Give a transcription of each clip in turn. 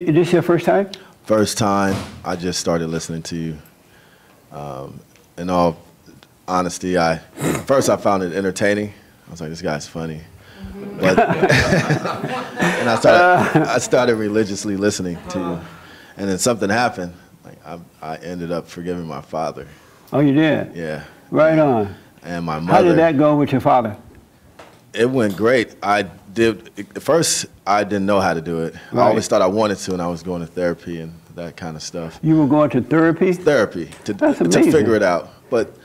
Is this your first time? First time. I just started listening to you. In all honesty, first I found it entertaining. I was like, this guy's funny. But and I started religiously listening to you. And then something happened. Like I ended up forgiving my father. Oh, you did? Yeah. Right on. And my mother. How did that go with your father? It went great. At first, I didn't know how to do it. Right. I always thought I wanted to, and I was going to therapy and that kind of stuff. You were going to therapy? Therapy to amazing. figure it out. But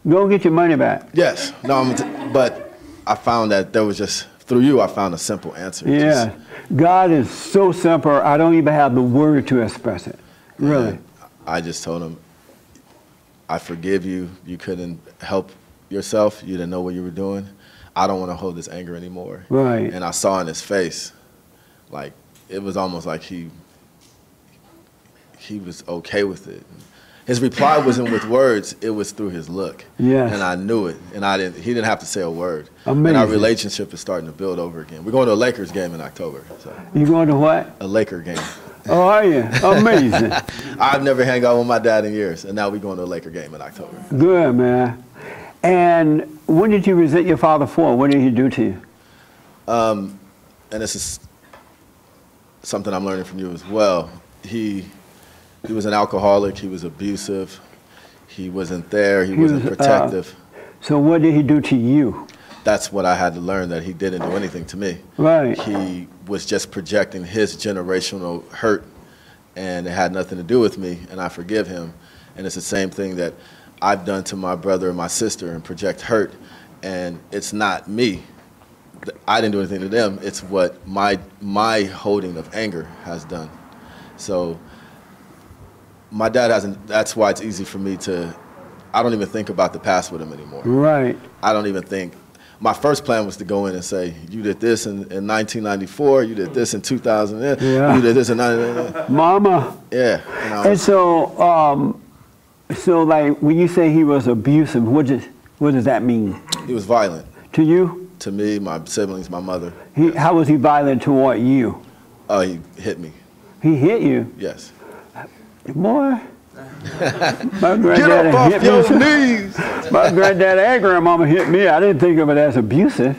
go get your money back. yes, no, but I found that there was just through you. I found a simple answer. Yeah, God is so simple. I don't even have the word to express it. Really. I just told him, I forgive you. You couldn't help yourself. You didn't know what you were doing. I don't want to hold this anger anymore. Right. And I saw in his face, like, it was almost like he was okay with it. His reply wasn't with words, it was through his look. Yes. And I knew it. And he didn't have to say a word. Amazing. And our relationship is starting to build over again. We're going to a Lakers game in October. So. You going to what? A Laker game. Oh, are you? Amazing. I've never hung out with my dad in years, and now we're going to a Laker game in October. Good, man. And what did you resent your father for? What did he do to you? And this is something I'm learning from you as well. He was an alcoholic. He was abusive. He wasn't there. He wasn't protective. So what did he do to you? That's what I had to learn, that he didn't do anything to me. Right. He was just projecting his generational hurt, and it had nothing to do with me, and I forgive him. And it's the same thing that I've done to my brother and my sister and project hurt, and it's not me. I didn't do anything to them. It's what my holding of anger has done. So my dad hasn't, that's why it's easy for me I don't even think about the past with him anymore. Right. I don't even think. My first plan was to go in and say, you did this in 1994, you did this in 2000, yeah. You did this in 1999. Mama. Yeah. And so, so like when you say he was abusive, what does that mean? He was violent. To you? To me, my siblings, my mother. How was he violent toward you? Oh, he hit me. He hit you? Yes. Boy. My granddad Get up off hit your me. knees. My granddad and grandmama hit me. I didn't think of it as abusive.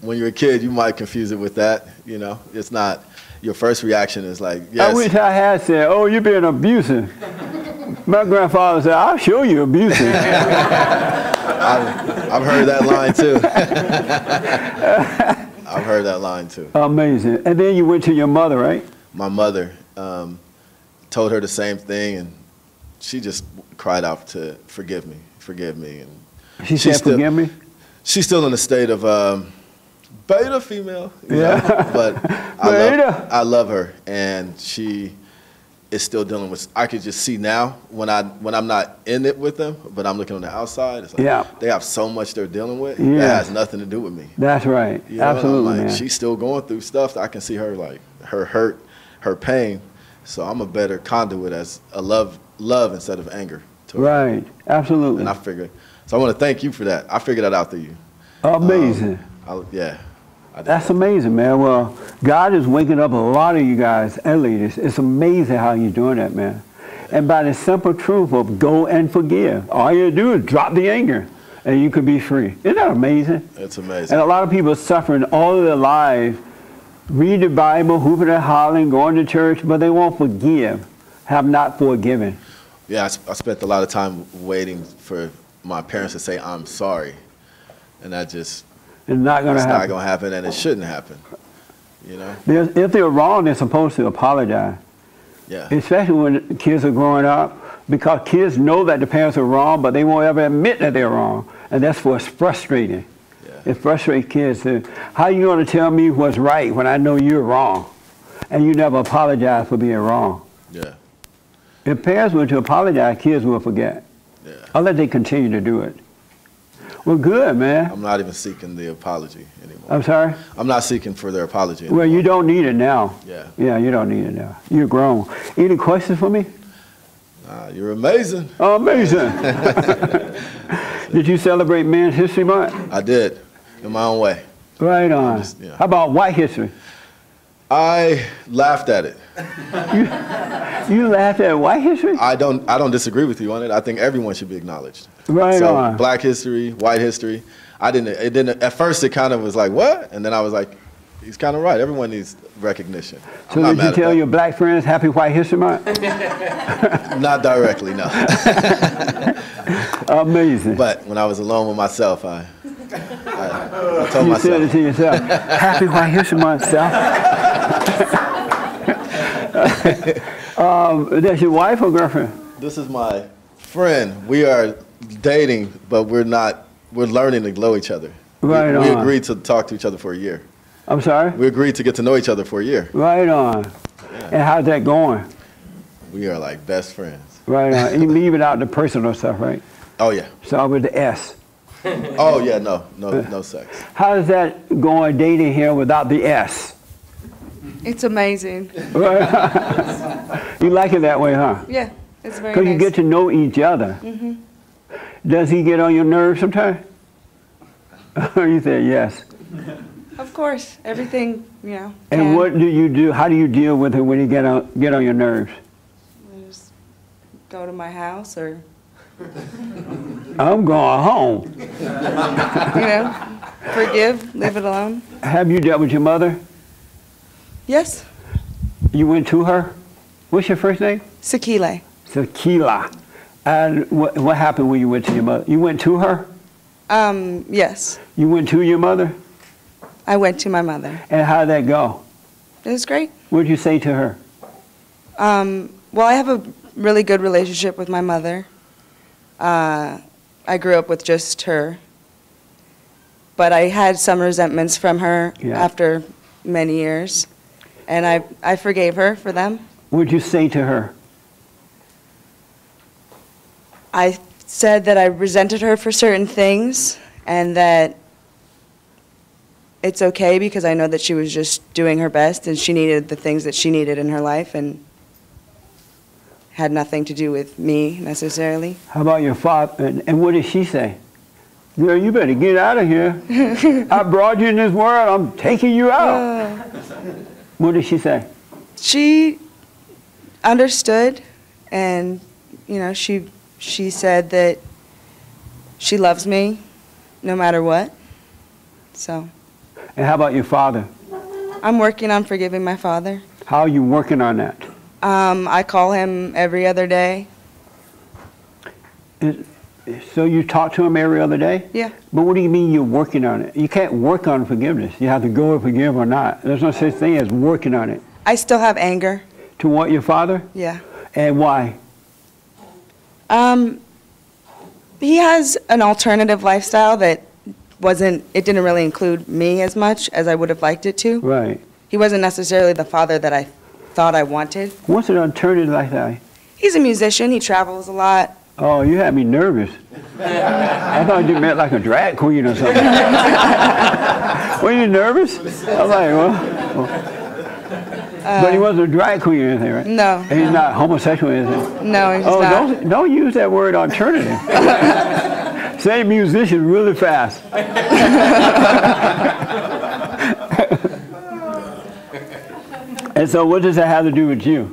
When you're a kid, you might confuse it with that. You know, it's not. Your first reaction is like, yes. I wish I had said, "Oh, you're being abusive." My grandfather said, "I'll show you abusive." I've heard that line too. I've heard that line too. Amazing. And then you went to your mother, right? My mother told her the same thing, and she just cried out to forgive me. And she said, "Forgive me." She's still in a state of beta female. Yeah. But I love her, and she is still dealing with. I could just see now when I'm not in it with them, but I'm looking on the outside. It's like they have so much they're dealing with that has nothing to do with me. That's right. You know, absolutely, like, man. she's still going through stuff. I can see her like her hurt, her pain. So I'm a better conduit as a love instead of anger. Right. Absolutely. And I figured. So I want to thank you for that. I figured that out through you. Amazing. That's amazing, man. Well, God is waking up a lot of you guys and ladies. It's amazing how you're doing that, man. And by the simple truth of go and forgive. All you do is drop the anger, and you could be free. Isn't that amazing? It's amazing. And a lot of people are suffering all of their lives, read the Bible, hooping and hollering, going to church, but they won't forgive, have not forgiven. Yeah, I spent a lot of time waiting for my parents to say, I'm sorry. And that just... It's not going to happen. It's not going to happen, and it shouldn't happen. You know? If they're wrong, they're supposed to apologize. Yeah. Especially when kids are growing up, because kids know that the parents are wrong, but they won't ever admit that they're wrong. And that's what's frustrating. Yeah. It frustrates kids. How are you going to tell me what's right when I know you're wrong? And you never apologize for being wrong. Yeah. If parents were to apologize, kids will forget. Yeah. Unless they continue to do it. Well, good, man. I'm not even seeking the apology anymore. I'm sorry? I'm not seeking for their apology anymore. Well, you don't need it now. Yeah. Yeah, you don't need it now. You're grown. Any questions for me? You're amazing. Oh, amazing. Did you celebrate Men's History Month? I did, in my own way. Right on. How about White History? I laughed at it. You laughed at white history? I don't disagree with you on it. I think everyone should be acknowledged. Right so on. Black history, white history. It didn't, at first it kind of was like, what? And then I was like, he's kind of right. Everyone needs recognition. So did you tell your black friends Happy White History Month? Not directly, no. Amazing. But when I was alone with myself, I told You myself. said it to yourself. Happy White History Month, self. That's your wife or girlfriend? This is my friend. We are dating, but we're learning to know each other. Right we on. agreed to talk to each other for a year. I'm sorry? We agreed to get to know each other for a year. Right on. Yeah. And how's that going? We are like best friends. Right on. And you leave it out the personal stuff, right? Oh yeah. Start with the S. Oh yeah, no sex. How is that going dating here without the S? It's amazing. You like it that way, huh? Yeah, it's very Because nice. you get to know each other. Does he get on your nerves sometimes? You said yes. Of course, everything, And can. what do you do? How do you deal with it when you get on your nerves? I just go to my house or, I'm going home. forgive, leave it alone. Have you dealt with your mother? Yes, You went to her? What's your first name? Sakile. Tequila. And what happened when you went to your mother? You went to her? Yes, You went to your mother? I went to my mother. And how'd that go? It was great. What did you say to her? Well, I have a really good relationship with my mother. I grew up with just her. But I had some resentments from her Yeah. after many years. And I forgave her for them. What did you say to her? I said that I resented her for certain things and that it's okay because I know that she was just doing her best and she needed the things that she needed in her life and had nothing to do with me necessarily. How about your father? And what did she say? Girl, you better get out of here. I brought you in this world. I'm taking you out. What did she say? She understood and, she said that she loves me no matter what. So And how about your father? I'm working on forgiving my father. How are you working on that? I call him every other day. So you talk to him every other day? Yeah. But what do you mean you're working on it? You can't work on forgiveness. You have to go and forgive or not. There's no such thing as working on it. I still have anger. Toward your father? Yeah. And why? He has an alternative lifestyle that it didn't really include me as much as I would have liked it to. Right. He wasn't necessarily the father that I thought I wanted. What's an alternative like that? He's a musician. He travels a lot. Oh, you had me nervous. I thought you meant like a drag queen or something. Were you nervous? I was like, well. But he wasn't a drag queen or anything, right? No. And he's not homosexual or anything? No, he's not. Don't use that word alternative. Say musician really fast. And so what does that have to do with you?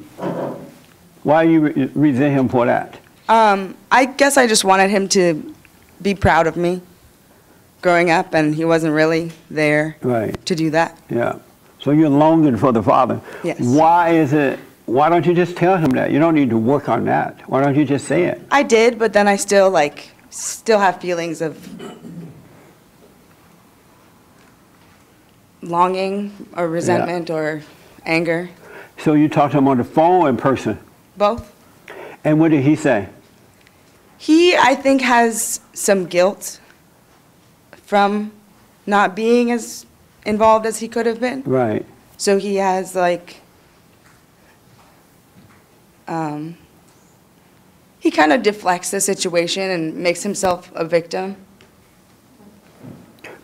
Why do you resent him for that? I guess I just wanted him to be proud of me growing up, and he wasn't really there Right. to do that. Yeah. So you're longing for the Father. Yes. Why don't you just tell him that? You don't need to work on that. Why don't you just say it? I did, but then I still have feelings of longing or resentment or anger. So you talked to him on the phone or in person? Both. And what did he say? He, I think, has some guilt from not being as involved as he could have been. Right. So he has he kind of deflects the situation and makes himself a victim.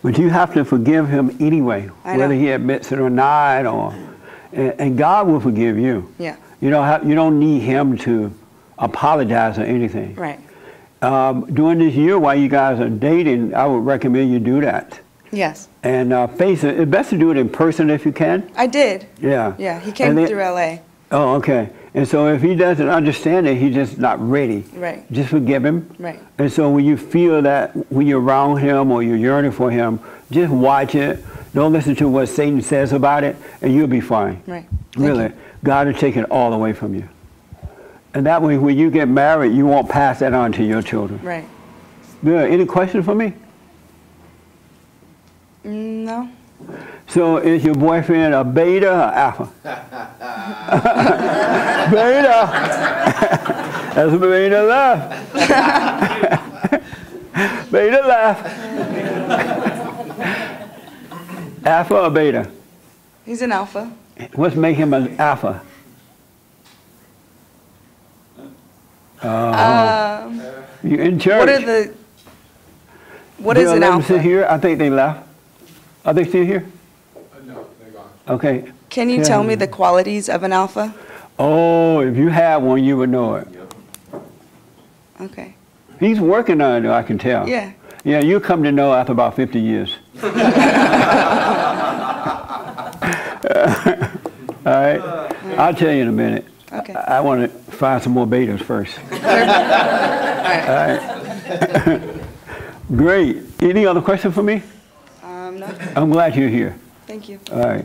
But you have to forgive him anyway, I know. whether he admits it or not, and God will forgive you. Yeah. You don't need him to apologize or anything. Right. During this year while you guys are dating, I would recommend you do that. Yes. And face it. It's best to do it in person if you can. I did. Yeah. Yeah, he came through LA. Oh, okay. And so if he doesn't understand it, he's just not ready. Right. Just forgive him. Right. And so when you feel that, when you're around him or you're yearning for him, just watch it. Don't listen to what Satan says about it, and you'll be fine. Right. Really. God will take it all away from you. And that way, when you get married, you won't pass that on to your children. Right. Good. Any questions for me? No. So is your boyfriend a beta or alpha? Beta. That's beta left. Beta left. Alpha or beta? He's an alpha. What's making him an alpha? You in church? What is an Let them alpha? sit here. I think they left. Are they still here? No, they're gone. Okay. Can you Yeah. tell me the qualities of an alpha? Oh, if you had one, you would know it. Okay. He's working on it, I can tell. Yeah. Yeah, you come to know after about 50 years. All right. I'll tell you in a minute. Okay. I want to find some more betas first. All right. Great. Any other question for me? No. I'm glad you're here. Thank you. All right.